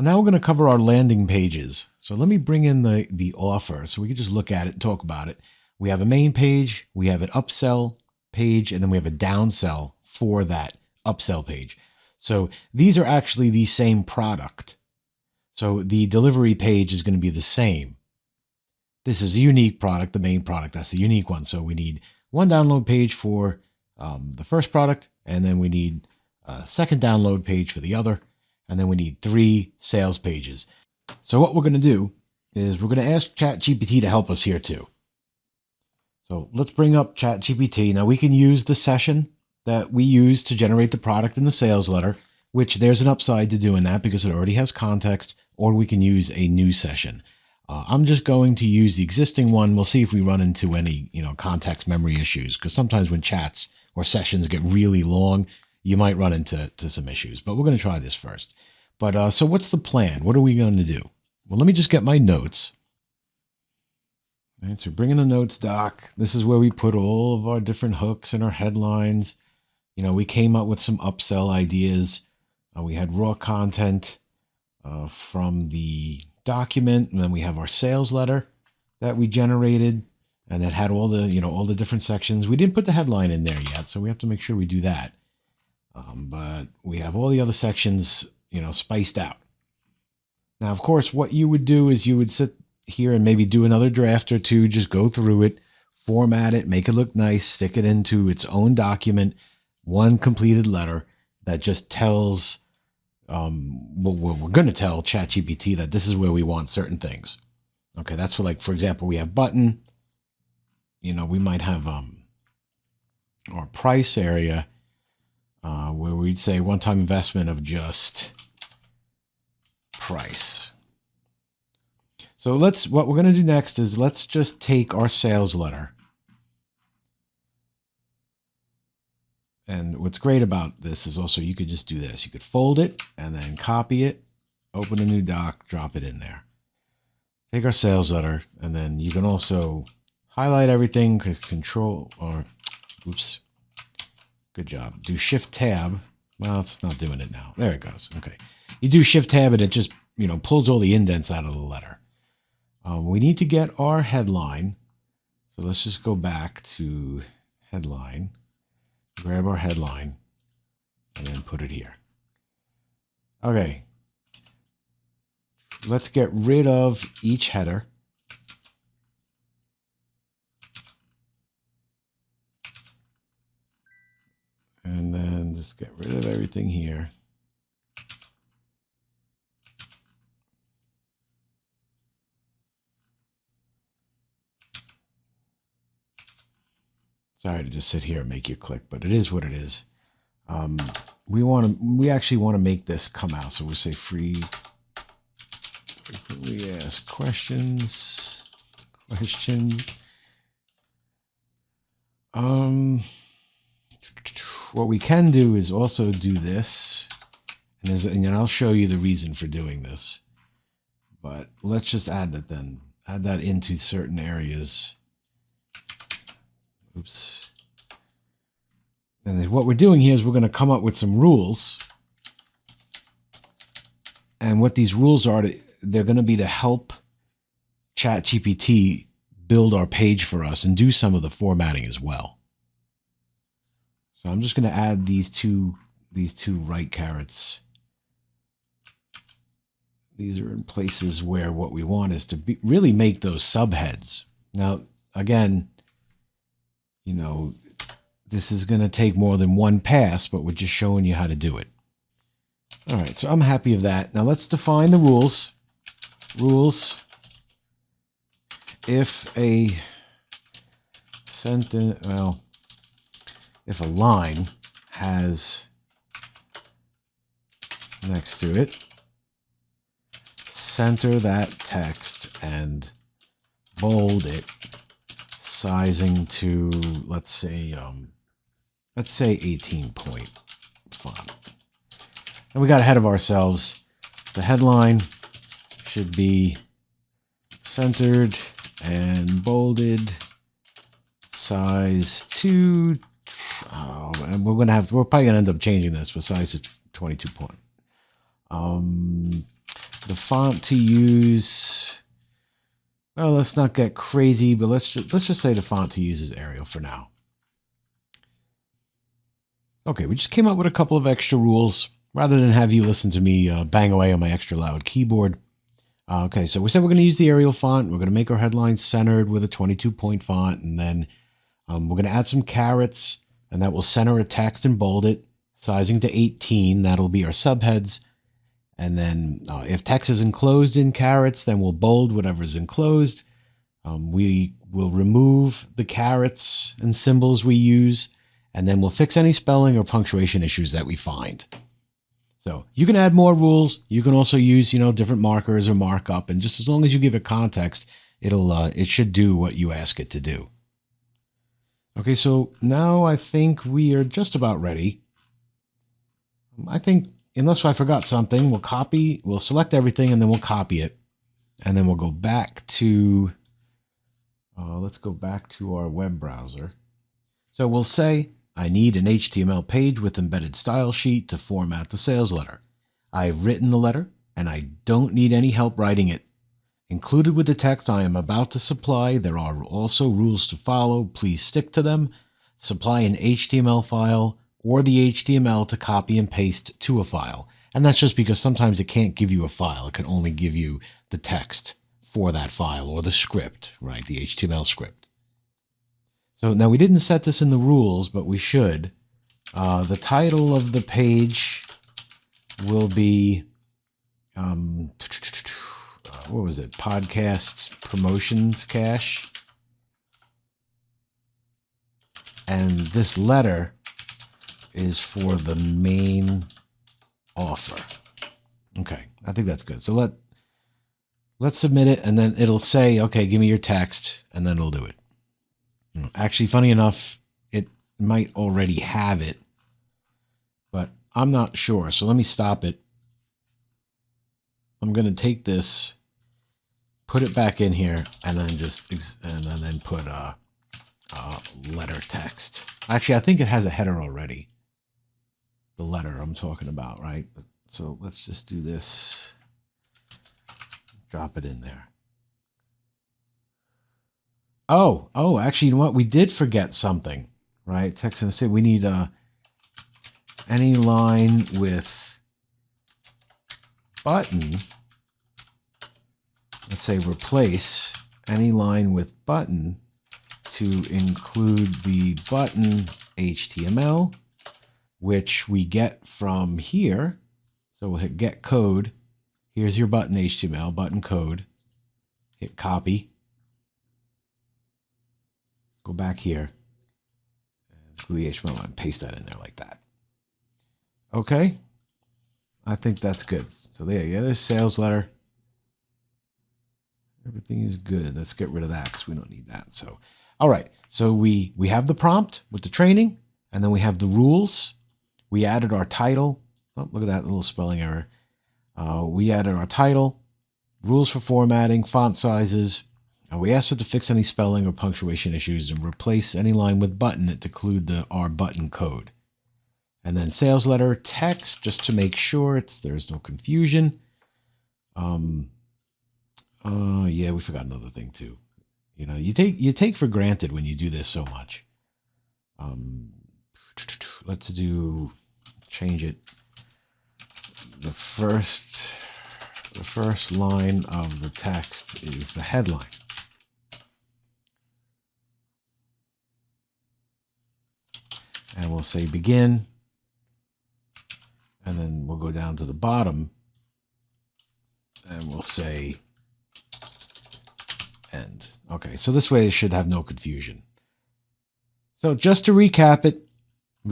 Now we're going to cover our landing pages. So let me bring in the offer so we can just look at it and talk about it. We have a main page, we have an upsell page, and then we have a downsell for that upsell page. So these are actually the same product. So the delivery page is going to be the same. This is a unique product, the main product, that's the unique one. So we need one download page for the first product, and then we need a second download page for the other. And then we need 3 sales pages. So what we're going to do is we're going to ask ChatGPT to help us here too. So let's bring up ChatGPT. Now we can use the session that we use to generate the product in the sales letter, which there's an upside to doing that because it already has context, or we can use a new session. I'm just going to use the existing one. We'll see if we run into any, context memory issues, because sometimes when chats or sessions get really long, you might run into some issues, but we're going to try this first. But so what's the plan? What are we going to do? Well, let me just get my notes. All right, so bring in the notes doc. This is where we put all of our different hooks and our headlines. We came up with some upsell ideas. We had raw content from the document, and then we have our sales letter that we generated, and that had all the different sections. We didn't put the headline in there yet, so we have to make sure we do that. But we have all the other sections, spiced out. Now, of course, what you would do is you would sit here and maybe do another draft or two, just go through it, format it, make it look nice, stick it into its own document, one completed letter that just tells, we're going to tell ChatGPT that this is where we want certain things. Okay, that's for example, we have button, we might have our price area, where we'd say one-time investment of just price. So what we're going to do next is let's just take our sales letter. And what's great about this is also you could just do this. You could fold it and then copy it, open a new doc, drop it in there. Take our sales letter, and then you can also highlight everything, good job. Do Shift Tab. Well, it's not doing it now. There it goes. Okay. You do Shift Tab and it just, pulls all the indents out of the letter. We need to get our headline. So let's just go back to headline, grab our headline, and then put it here. Okay. Let's get rid of each header. And then just get rid of everything here. Sorry to just sit here and make you click, but it is what it is. We actually want to make this come out. So we'll say frequently asked questions. What we can do is also do this, and I'll show you the reason for doing this. But let's just add that then. Add that into certain areas. Oops. And what we're doing here is we're going to come up with some rules. And what these rules are, they're going to be to help ChatGPT build our page for us and do some of the formatting as well. So I'm just going to add these two right carets. These are in places where what we want is to really make those subheads. Now, again, this is going to take more than one pass, but we're just showing you how to do it. All right, so I'm happy with that. Now let's define the rules. Rules. If a sentence, if a line has next to it, center that text and bold it, sizing to, let's say 18-point font. And we got ahead of ourselves. The headline should be centered and bolded, size to, and we're probably gonna end up changing this, but size is 22 point. The font to use, well, let's not get crazy, but let's just say the font to use is Arial for now. Okay, we just came up with a couple of extra rules rather than have you listen to me bang away on my extra loud keyboard. Okay, so we said we're going to use the Arial font. We're going to make our headline centered with a 22-point font, and then we're going to add some carets, and that will center a text and bold it, sizing to 18. That'll be our subheads. And then if text is enclosed in carets, then we'll bold whatever is enclosed. We will remove the carets and symbols we use, and then we'll fix any spelling or punctuation issues that we find. So you can add more rules. You can also use, different markers or markup, and just as long as you give it context, it should do what you ask it to do. Okay, so now I think we are just about ready. I think, unless I forgot something, we'll select everything, and then we'll copy it. And then we'll go back to, let's go back to our web browser. So we'll say, I need an HTML page with embedded style sheet to format the sales letter. I've written the letter, and I don't need any help writing it. Included with the text I am about to supply, there are also rules to follow. Please stick to them. Supply an HTML file or the HTML to copy and paste to a file. And that's just because sometimes it can't give you a file. It can only give you the text for that file or the script, right? The HTML script. So now we didn't set this in the rules, but we should. The title of the page will be, what was it? Podcasts Promotions Cache. And this letter is for the main offer. Okay, I think that's good. So let's submit it, and then it'll say, okay, give me your text, and then it'll do it. Actually, funny enough, it might already have it, but I'm not sure. So let me stop it. I'm going to take this, put it back in here, and then then put letter text. Actually, I think it has a header already. The letter I'm talking about, right? So let's just do this. Drop it in there. Oh, actually, you know what? We did forget something, right? Text and say we need any line with button. Let's say replace any line with button to include the button HTML, which we get from here. So we'll hit get code. Here's your button HTML, button code. Hit copy. Go back here, and the HTML and paste that in there like that. Okay, I think that's good. So there you go. There's sales letter. Everything is good. Let's get rid of that because we don't need that. So, all right. So we have the prompt with the training, and then we have the rules. We added our title. Oh, look at that little spelling error. We added our title, rules for formatting, font sizes. We asked it to fix any spelling or punctuation issues and replace any line with button to include our button code. And then sales letter text, just to make sure there's no confusion. Yeah, we forgot another thing too. You take for granted when you do this so much. Let's change it. The first line of the text is the headline. And we'll say begin, and then we'll go down to the bottom, and we'll say end. Okay, so this way it should have no confusion. So just to recap it,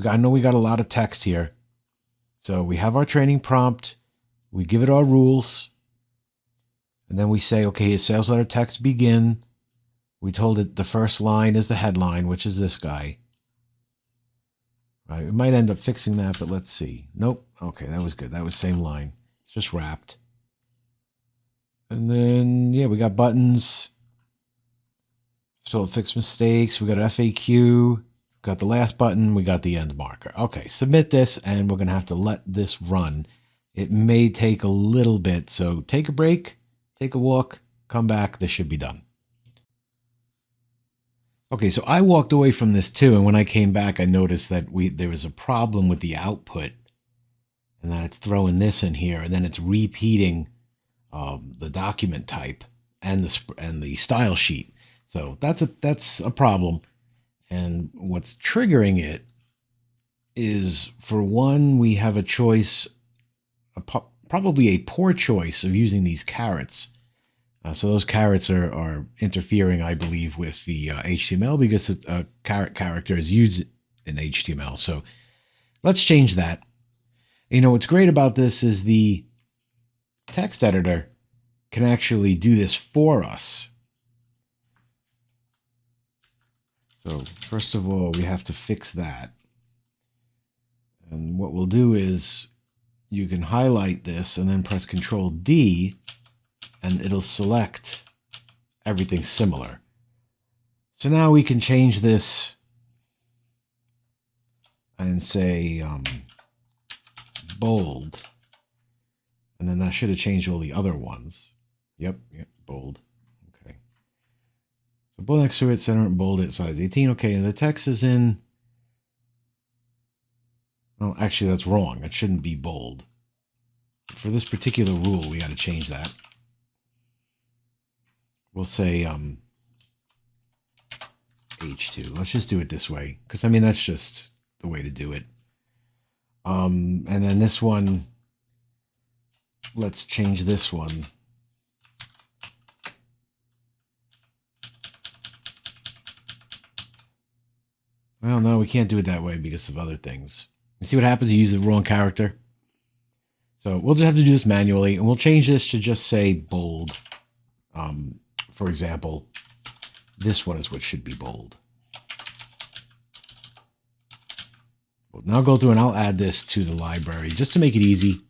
I know we got a lot of text here. So we have our training prompt, we give it our rules, and then we say, okay, his sales letter text begin. We told it the first line is the headline, which is this guy. Right, we might end up fixing that, but let's see. Nope. Okay, that was good. That was same line. It's just wrapped. And then, yeah, we got buttons. So fix mistakes. We got FAQ. Got the last button. We got the end marker. Okay, submit this, and we're going to have to let this run It may take a little bit, so take a break, take a walk, come back. This should be done. Okay, so I walked away from this too, and when I came back, I noticed that there was a problem with the output, and that it's throwing this in here, and then it's repeating the document type and the style sheet. So that's a problem. And what's triggering it is, for one, we have a choice, probably a poor choice of using these carets. So those carets are interfering, I believe, with the HTML, because a caret character is used in HTML. So let's change that. You know, what's great about this is the text editor can actually do this for us. So first of all, we have to fix that. And what we'll do is you can highlight this and then press Control D, and it'll select everything similar. So now we can change this and say bold. And then that should have changed all the other ones. Yep, bold. Okay. So bold next to it, center it, bold it, size 18. Okay, and the text is in... Oh, actually, that's wrong. It shouldn't be bold. For this particular rule, we got to change that. We'll say H2. Let's just do it this way, because, I mean, that's just the way to do it. And then this one, let's change this one. Well, no, we can't do it that way because of other things. You see what happens? You use the wrong character. So we'll just have to do this manually, and we'll change this to just say bold. For example, this one is what should be bold. Well, now I'll go through and I'll add this to the library just to make it easy.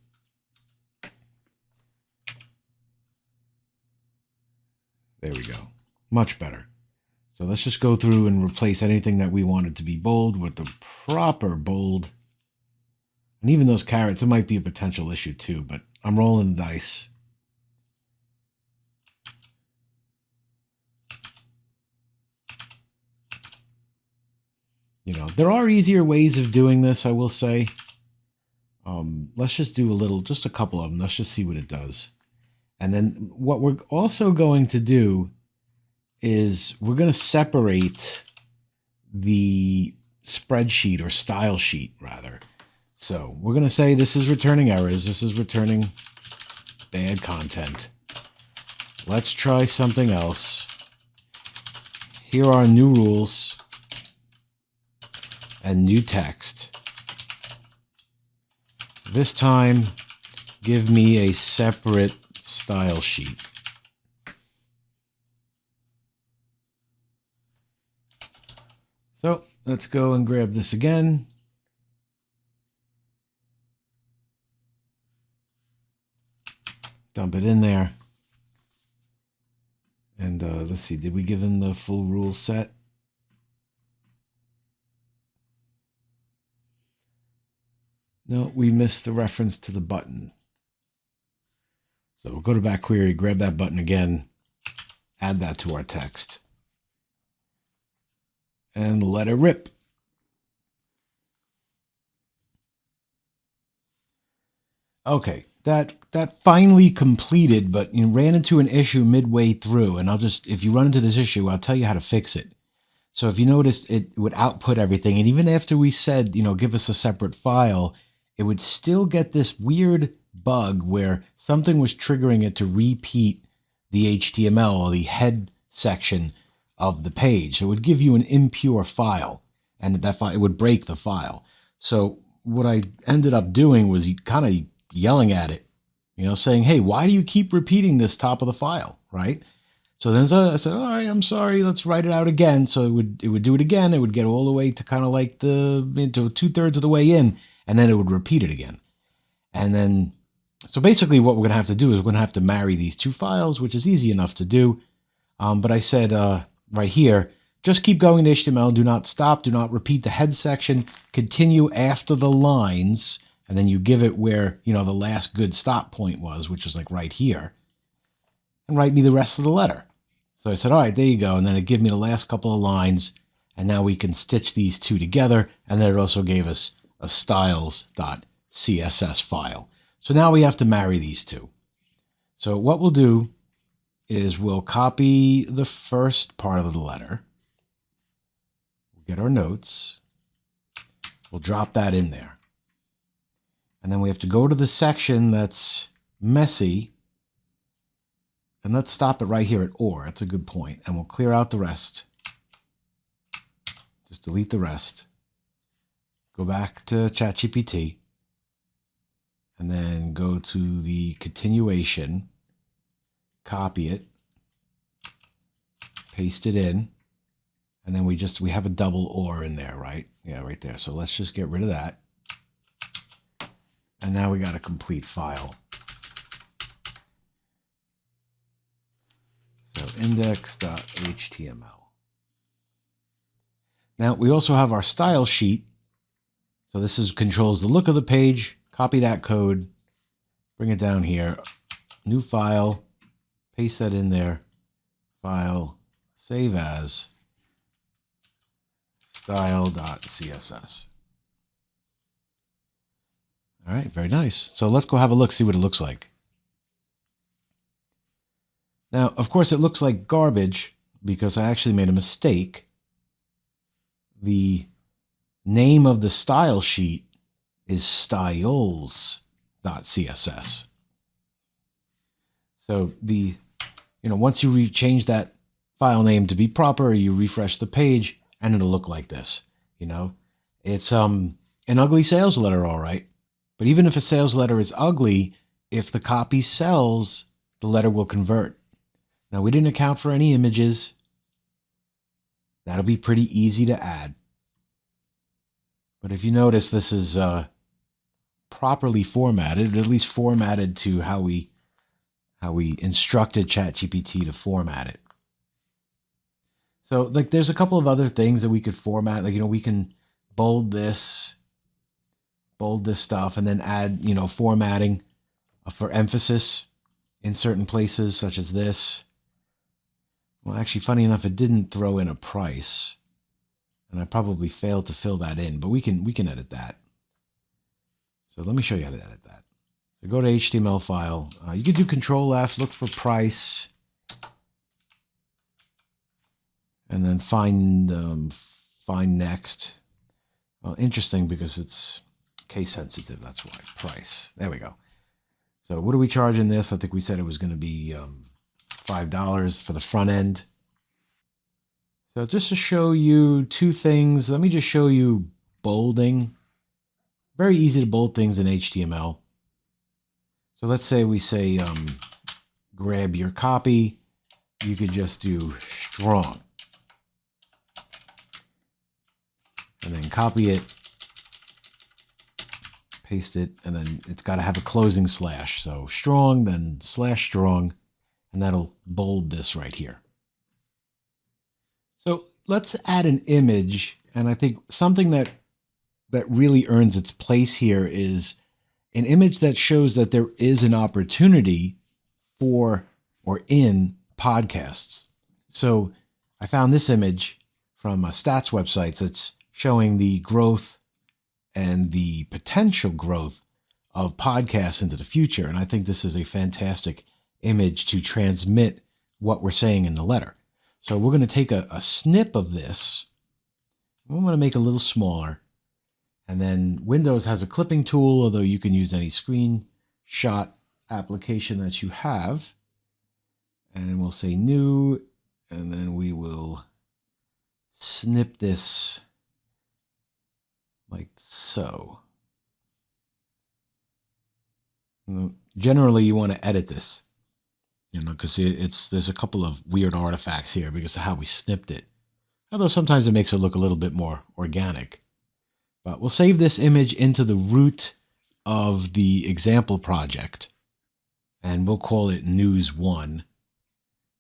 There we go. Much better. So let's just go through and replace anything that we wanted to be bold with the proper bold. And even those carets, it might be a potential issue too, but I'm rolling the dice. You know, there are easier ways of doing this, I will say. Let's just do just a couple of them. Let's just see what it does. And then what we're also going to do is we're going to separate the spreadsheet, or style sheet rather. So we're going to say this is returning errors. This is returning bad content. Let's try something else. Here are new rules and new text. This time, give me a separate style sheet. So let's go and grab this again. Dump it in there. And let's see, did we give him the full rule set? No, we missed the reference to the button. So we'll go to back query, grab that button again, add that to our text, and let it rip. Okay, that finally completed, but you ran into an issue midway through, and if you run into this issue, I'll tell you how to fix it. So if you noticed, it would output everything, and even after we said, give us a separate file, it would still get this weird bug where something was triggering it to repeat the HTML, or the head section of the page. So it would give you an impure file, and that file, it would break the file. So what I ended up doing was kind of yelling at it, saying, hey, why do you keep repeating this top of the file, right? So then I said, all right, I'm sorry, let's write it out again. So it would do it again. It would get all the way to kind of like into 2/3 of the way in, and then it would repeat it again. And then, so basically what we're going to have to do is we're going to have to marry these two files, which is easy enough to do. But I said right here, just keep going to HTML. Do not stop. Do not repeat the head section. Continue after the lines. and then you give it where, you know, the last good stop point was, which is like right here, and write me the rest of the letter. So I said, all right, there you go. And then it gave me the last couple of lines, and now we can stitch these two together. And then it also gave us a styles.css file. So now we have to marry these two. So what we'll do is we'll copy the first part of the letter. We'll get our notes. We'll drop that in there. And then we have to go to the section that's messy. And let's stop it right here at or. That's a good point. And we'll clear out the rest. Just delete the rest. Go back to ChatGPT. And then go to the continuation. Copy it. Paste it in. And then we have a double or in there, right? Yeah, right there. So let's just get rid of that. And now we got a complete file. So index.html. Now we also have our style sheet. So this controls the look of the page. Copy that code, bring it down here, new file, paste that in there, file, save as, style.css. All right, very nice. So let's go have a look, see what it looks like. Now, of course, it looks like garbage because I actually made a mistake. The name of the style sheet is styles.css. So once you change that file name to be proper, you refresh the page and it'll look like this. It's an ugly sales letter, all right. But even if a sales letter is ugly, if the copy sells, the letter will convert. Now, we didn't account for any images. That'll be pretty easy to add. But if you notice, this is properly formatted, at least formatted to how we instructed ChatGPT to format it. So there's a couple of other things that we could format. We can bold this stuff and then add, formatting for emphasis in certain places such as this. Well, actually, funny enough, it didn't throw in a price, and I probably failed to fill that in, but we can edit that. So let me show you how to edit that. So go to HTML file. You can do Control F, look for price, and then find next. Well, interesting because it's case sensitive. That's why price. There we go. So what are we charging this? I think we said it was going to be $5 for the front end. So just to show you two things, let me just show you bolding. Very easy to bold things in HTML. So let's say we say grab your copy. You could just do strong. And then copy it, paste it, and then it's got to have a closing slash. So strong, then slash strong, and that'll bold this right here. So let's add an image, and I think something that really earns its place here is an image that shows that there is an opportunity for or in podcasts. So I found this image from a stats website that's showing the growth and the potential growth of podcasts into the future. And I think this is a fantastic image to transmit what we're saying in the letter. So we're going to take a snip of this. I'm going to make it a little smaller. And then Windows has a clipping tool, although you can use any screenshot application that you have. And we'll say new, and then we will snip this like so. Generally, you want to edit this, because there's a couple of weird artifacts here because of how we snipped it. Although sometimes it makes it look a little bit more organic. But we'll save this image into the root of the example project, and we'll call it news1.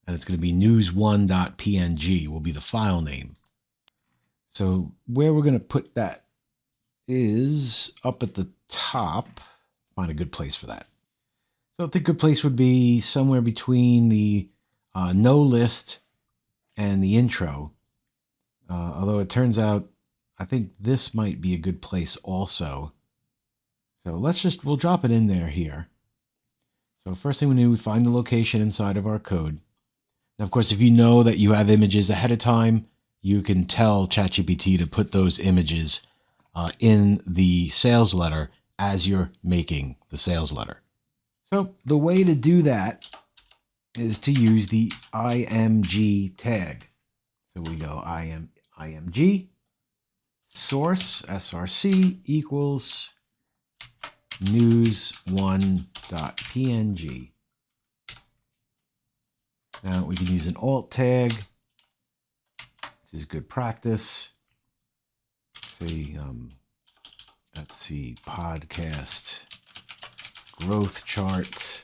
And it's going to be news1.png will be the file name. So where we're going to put that is up at the top. Find a good place for that. So I think a good place would be somewhere between the no list and the intro. Although it turns out, I think this might be a good place also. So we'll drop it in there here. So first thing we do, we find the location inside of our code. Now, of course, if you know that you have images ahead of time, you can tell ChatGPT to put those images in the sales letter as you're making the sales letter. So the way to do that is to use the IMG tag. So we go IMG source src equals news1.png. Now we can use an alt tag. This is good practice. Say, let's see, podcast growth chart.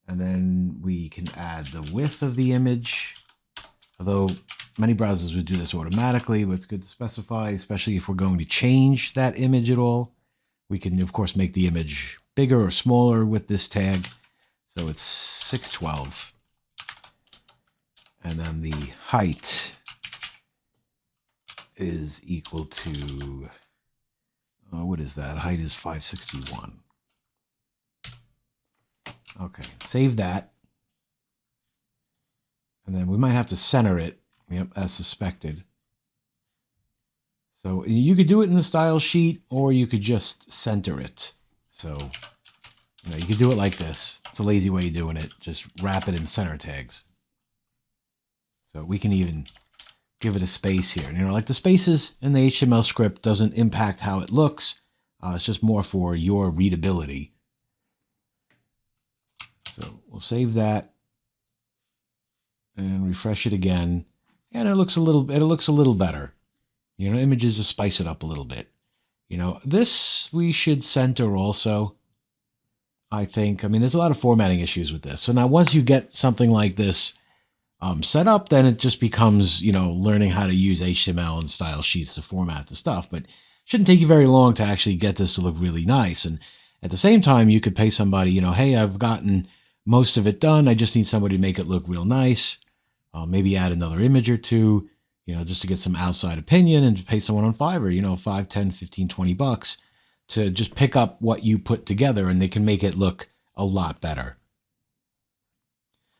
And then we can add the width of the image. Although many browsers would do this automatically, but it's good to specify, especially if we're going to change that image at all. We can, of course, make the image bigger or smaller with this tag. So it's 612. And then the height is equal to, what is that? Height is 561. Okay, save that. And then we might have to center it, as suspected. So you could do it in the style sheet, or you could just center it. So, you could do it like this. It's a lazy way of doing it. Just wrap it in center tags. So we can even give it a space here. Like the spaces in the HTML script doesn't impact how it looks. It's just more for your readability. So we'll save that and refresh it again. And it looks a little better. Images just spice it up a little bit. This we should center also, I think. There's a lot of formatting issues with this. So now once you get something like this set up, then it just becomes, learning how to use HTML and style sheets to format the stuff. But it shouldn't take you very long to actually get this to look really nice. And at the same time, you could pay somebody, hey, I've gotten most of it done. I just need somebody to make it look real nice. Maybe add another image or two, just to get some outside opinion, and pay someone on Fiverr, 5, 10, 15, 20 bucks to just pick up what you put together, and they can make it look a lot better.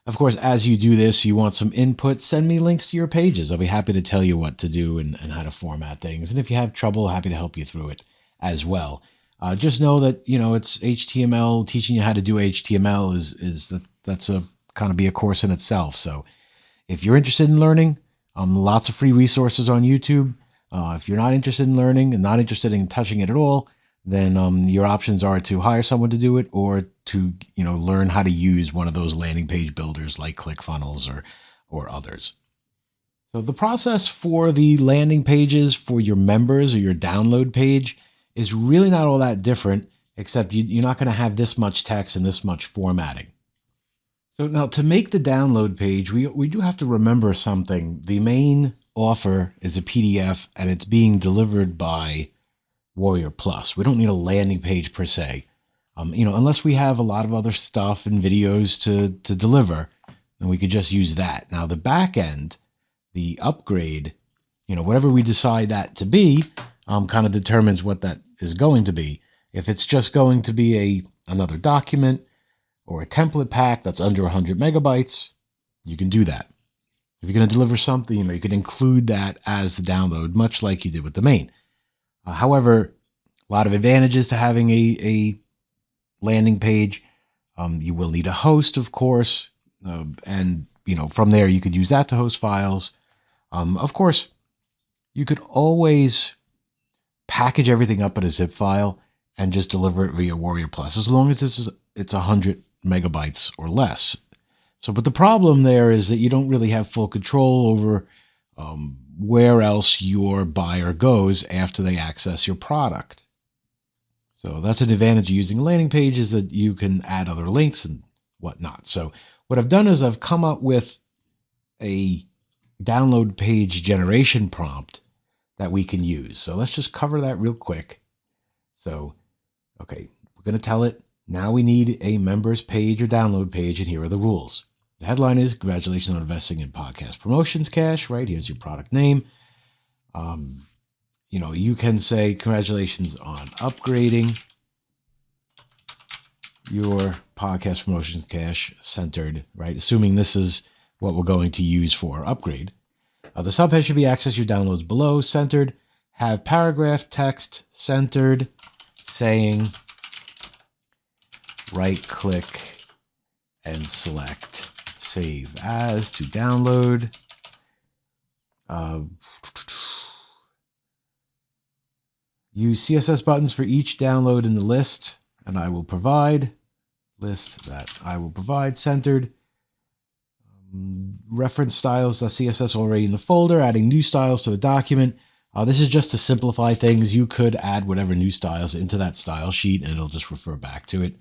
Of course, as you do this, you want some input, send me links to your pages. I'll be happy to tell you what to do and how to format things. And if you have trouble, happy to help you through it as well. Just know that, it's HTML. Teaching you how to do HTML that's a kind of be a course in itself. So if you're interested in learning, lots of free resources on YouTube. If you're not interested in learning and not interested in touching it at all, then your options are to hire someone to do it, or to learn how to use one of those landing page builders like ClickFunnels or others. So the process for the landing pages for your members or your download page is really not all that different, except you're not going to have this much text and this much formatting. So now to make the download page, we do have to remember something. The main offer is a PDF, and it's being delivered by Warrior Plus. We don't need a landing page per se. Unless we have a lot of other stuff and videos to deliver, then we could just use that. Now the back end, the upgrade, whatever we decide that to be, kind of determines what that is going to be. If it's just going to be another document or a template pack that's under 100 megabytes, you can do that. If you're going to deliver something, you can include that as the download, much like you did with the main. However, a lot of advantages to having a landing page. You will need a host, of course, and from there you could use that to host files. Of course, you could always package everything up in a zip file and just deliver it via Warrior Plus, as long as it's 100 megabytes or less. So, but the problem there is that you don't really have full control over where else your buyer goes after they access your product. So that's an advantage of using a landing page, is that you can add other links and whatnot. So what I've done is I've come up with a download page generation prompt that we can use. So let's just cover that real quick. So, okay, we're going to tell it, now we need a members page or download page, and here are the rules. The headline is, congratulations on investing in Podcast Promotions Cash, right? Here's your product name. You can say, congratulations on upgrading your Podcast Promotions Cash centered, right? Assuming this is what we're going to use for upgrade. The subhead should be access your downloads below, centered. Have paragraph text centered, saying right click and select save as to download. Use CSS buttons for each download in the list, and I will provide centered. Reference styles.css already in the folder, adding new styles to the document. This is just to simplify things. You could add whatever new styles into that style sheet and it'll just refer back to it.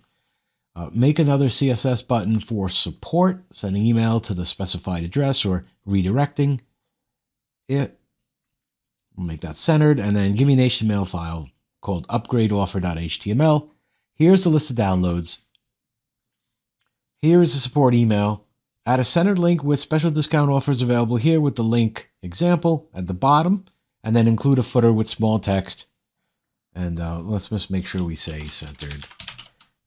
Make another CSS button for support, sending email to the specified address or redirecting it. We'll make that centered, and then give me an HTML file called upgradeoffer.html. Here's the list of downloads. Here is the support email. Add a centered link with special discount offers available here with the link example at the bottom, and then include a footer with small text. And let's just make sure we say centered.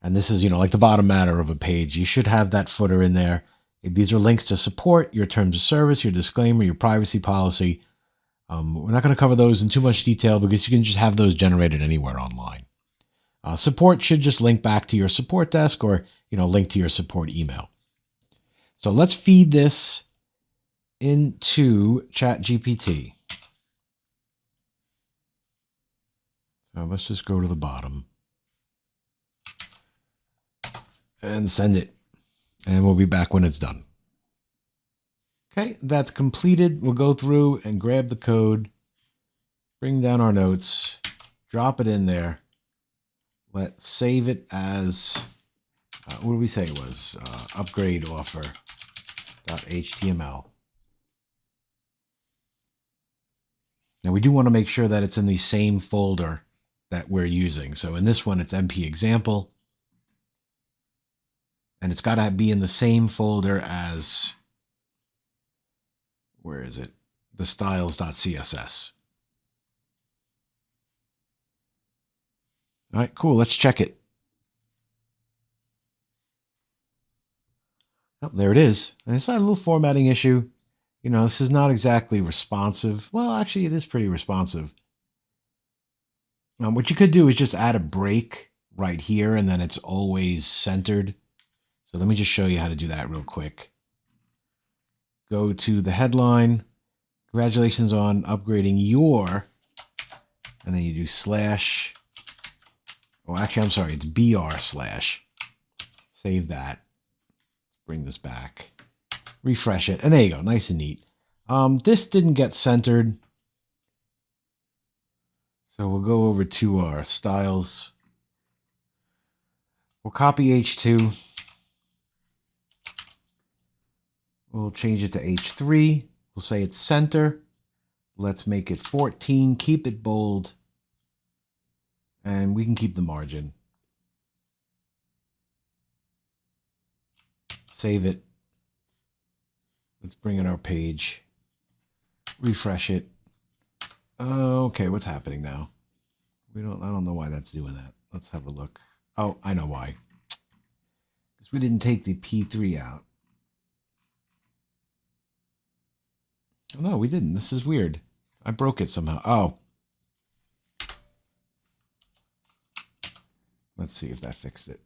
And this is, like the bottom matter of a page. You should have that footer in there. These are links to support, your terms of service, your disclaimer, your privacy policy. We're not going to cover those in too much detail because you can just have those generated anywhere online. Support should just link back to your support desk or, link to your support email. So let's feed this into ChatGPT. So let's just go to the bottom and send it. And we'll be back when it's done. Okay, that's completed. We'll go through and grab the code, bring down our notes, drop it in there. Let's save it as, what did we say it was? Upgradeoffer.html. Now we do want to make sure that it's in the same folder that we're using. So in this one, it's MP example. And it's got to be in the same folder as, where is it? The styles.css. All right, cool. Let's check it. Oh, there it is. And it's not a little formatting issue. This is not exactly responsive. Well, actually, it is pretty responsive. What you could do is just add a break right here, and then it's always centered. So let me just show you how to do that real quick. Go to the headline. Congratulations on upgrading your, and then you do slash. Oh, actually, I'm sorry. It's BR slash. Save that. Bring this back. Refresh it. And there you go. Nice and neat. This didn't get centered. So we'll go over to our styles. We'll copy H2. We'll change it to H3. We'll say it's center. Let's make it 14. Keep it bold. And we can keep the margin. Save it. Let's bring in our page. Refresh it. Okay, what's happening now? I don't know why that's doing that. Let's have a look. Oh, I know why. Because we didn't take the P3 out. Oh, no, we didn't. This is weird. I broke it somehow. Oh. Let's see if that fixed it.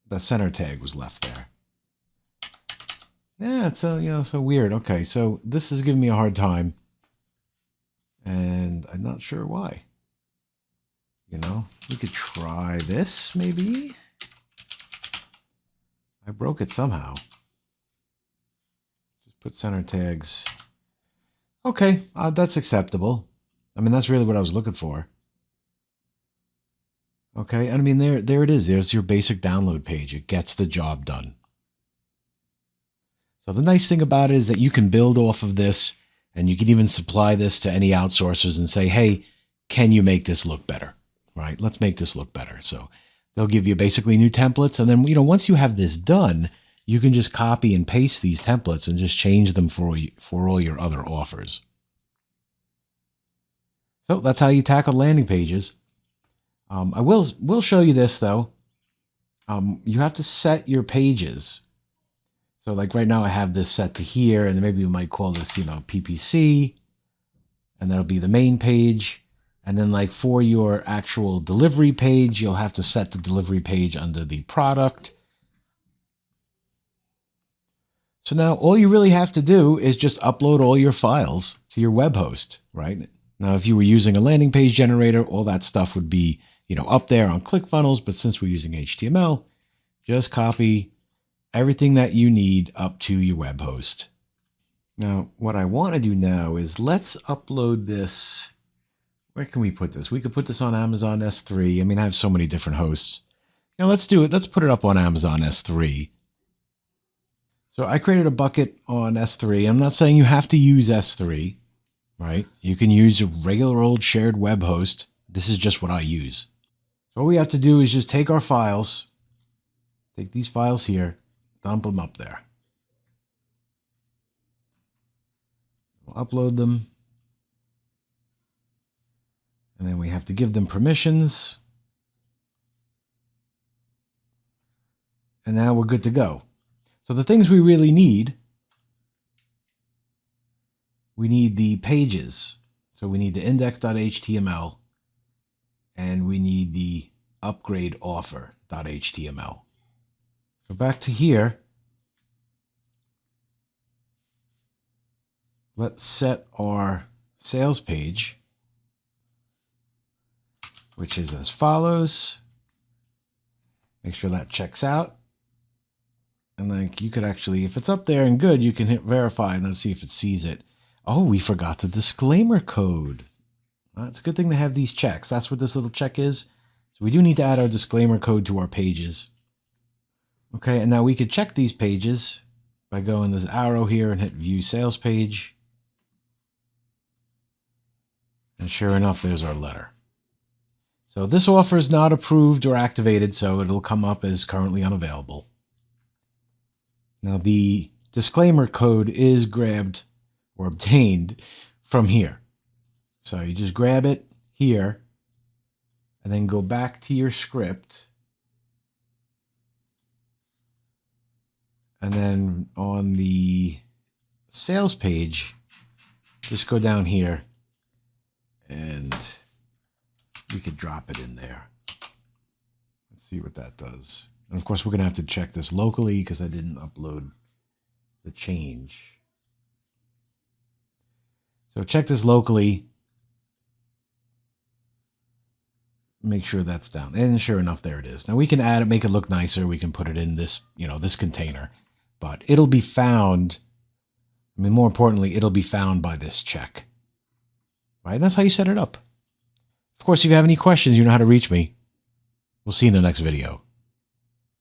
The center tag was left there. Yeah, it's so weird. Okay, so this is giving me a hard time. And I'm not sure why. We could try this, maybe. I broke it somehow. Just put center tags. Okay, that's acceptable. I mean, that's really what I was looking for. Okay, and I mean, there it is. There's your basic download page. It gets the job done. So the nice thing about it is that you can build off of this And you can even supply this to any outsourcers and say, hey, can you make this look better? Right? Let's make this look better. So they'll give you basically new templates. And then, once you have this done, you can just copy and paste these templates and just change them for all your other offers. So that's how you tackle landing pages. I will show you this though. You have to set your pages. So like right now I have this set to here, and maybe we might call this, PPC, and that'll be the main page. And then like for your actual delivery page, you'll have to set the delivery page under the product. So now all you really have to do is just upload all your files to your web host, right? Now, if you were using a landing page generator, all that stuff would be, up there on ClickFunnels. But since we're using HTML, just copy everything that you need up to your web host. Now, what I want to do now is let's upload this. Where can we put this? We could put this on Amazon S3. I have so many different hosts. Now let's do it. Let's put it up on Amazon S3. So I created a bucket on S3. I'm not saying you have to use S3, right? You can use a regular old shared web host. This is just what I use. So all we have to do is just take our files, take these files here, dump them up there. We'll upload them. And then we have to give them permissions. And now we're good to go. So the things we really need, we need the pages. So we need the index.html, and we need the upgrade offer.html. So back to here. Let's set our sales page, which is as follows. Make sure that checks out. And like you could actually, if it's up there and good, you can hit verify and then see if it sees it. Oh, we forgot the disclaimer code. It's a good thing to have these checks. That's what this little check is. So we do need to add our disclaimer code to our pages. Okay, and now we could check these pages by going this arrow here and hit view sales page. And sure enough, there's our letter. So this offer is not approved or activated, so it'll come up as currently unavailable. Now the disclaimer code is grabbed or obtained from here. So you just grab it here and then go back to your script. And then on the sales page, just go down here and we could drop it in there. Let's see what that does. And of course, we're going to have to check this locally because I didn't upload the change. So check this locally. Make sure that's down. And sure enough, there it is. Now we can add it, make it look nicer. We can put it in this, this container. But it'll be found, more importantly, it'll be found by this check. Right? And that's how you set it up. Of course, if you have any questions, you know how to reach me. We'll see you in the next video.